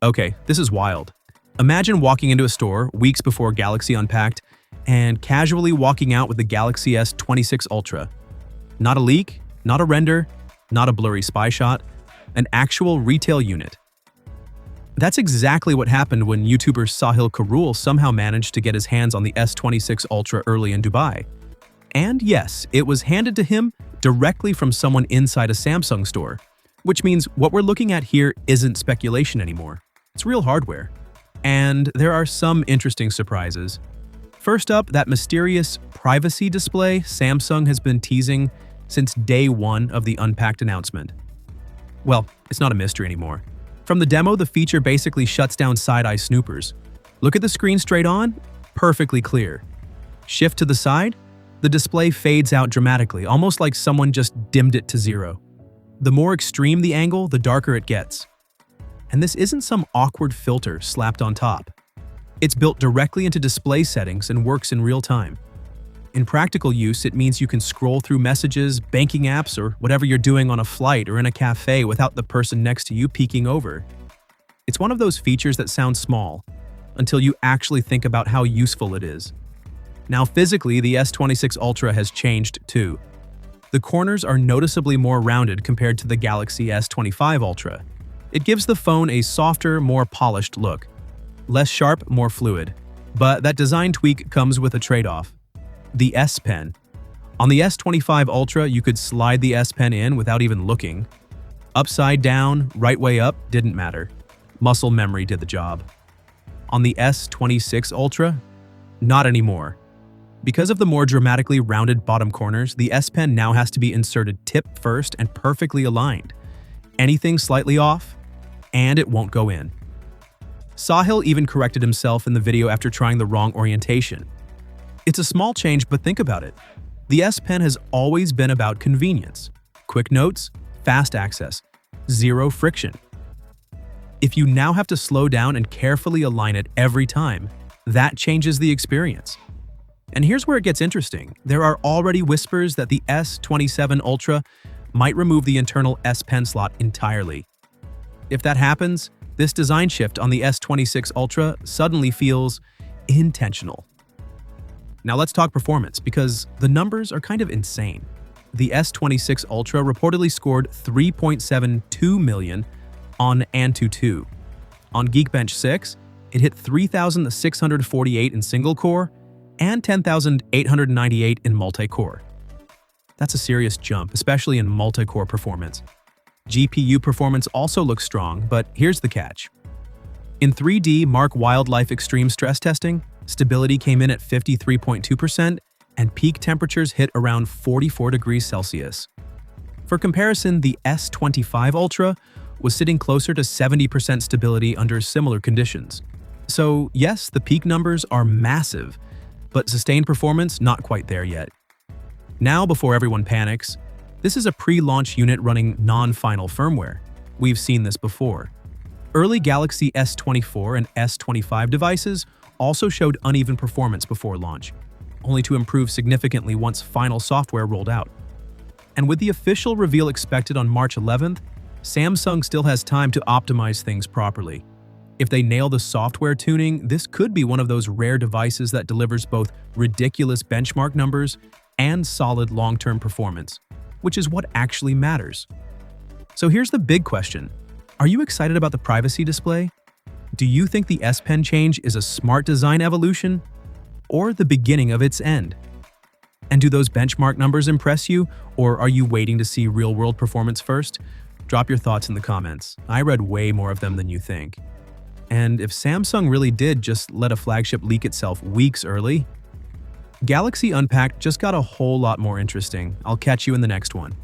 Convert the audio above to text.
Okay, this is wild. Imagine walking into a store weeks before Galaxy Unpacked and casually walking out with the Galaxy S26 Ultra. Not a leak, not a render, not a blurry spy shot, an actual retail unit. That's exactly what happened when YouTuber Sahil Karul somehow managed to get his hands on the S26 Ultra early in Dubai. And yes, it was handed to him directly from someone inside a Samsung store, which means what we're looking at here isn't speculation anymore. It's real hardware. And there are some interesting surprises. First up, that mysterious privacy display Samsung has been teasing since day one of the Unpacked announcement. Well, it's not a mystery anymore. From the demo, the feature basically shuts down side-eye snoopers. Look at the screen straight on, perfectly clear. Shift to the side, the display fades out dramatically, almost like someone just dimmed it to 0. The more extreme the angle, the darker it gets. And this isn't some awkward filter slapped on top. It's built directly into display settings and works in real time. In practical use, it means you can scroll through messages, banking apps, or whatever you're doing on a flight or in a cafe without the person next to you peeking over. It's one of those features that sounds small, until you actually think about how useful it is. Now physically, the S26 Ultra has changed too. The corners are noticeably more rounded compared to the Galaxy S25 Ultra. It gives the phone a softer, more polished look. Less sharp, more fluid. But that design tweak comes with a trade-off. The S Pen. On the S25 Ultra, you could slide the S Pen in without even looking. Upside down, right way up, didn't matter. Muscle memory did the job. On the S26 Ultra, not anymore. Because of the more dramatically rounded bottom corners, the S Pen now has to be inserted tip first and perfectly aligned. Anything slightly off, and it won't go in. Sahil even corrected himself in the video after trying the wrong orientation. It's a small change, but think about it. The S Pen has always been about convenience. Quick notes, fast access, zero friction. If you now have to slow down and carefully align it every time, that changes the experience. And here's where it gets interesting. There are already whispers that the S27 Ultra might remove the internal S Pen slot entirely. If that happens, this design shift on the S26 Ultra suddenly feels intentional. Now let's talk performance, because the numbers are kind of insane. The S26 Ultra reportedly scored 3.72 million on AnTuTu. On Geekbench 6, it hit 3,648 in single-core and 10,898 in multi-core. That's a serious jump, especially in multi-core performance. GPU performance also looks strong, but here's the catch. In 3D Mark Wildlife Extreme stress testing, stability came in at 53.2% and peak temperatures hit around 44 degrees Celsius. For comparison, the S25 Ultra was sitting closer to 70% stability under similar conditions. So yes, the peak numbers are massive, but sustained performance not quite there yet. Now, before everyone panics, this is a pre-launch unit running non-final firmware. We've seen this before. Early Galaxy S24 and S25 devices also showed uneven performance before launch, only to improve significantly once final software rolled out. And with the official reveal expected on March 11th, Samsung still has time to optimize things properly. If they nail the software tuning, this could be one of those rare devices that delivers both ridiculous benchmark numbers and solid long-term performance, which is what actually matters. So here's the big question. Are you excited about the privacy display? Do you think the S Pen change is a smart design evolution or the beginning of its end? And do those benchmark numbers impress you, or are you waiting to see real-world performance first? Drop your thoughts in the comments. I read way more of them than you think. And if Samsung really did just let a flagship leak itself weeks early, Galaxy Unpacked just got a whole lot more interesting. I'll catch you in the next one.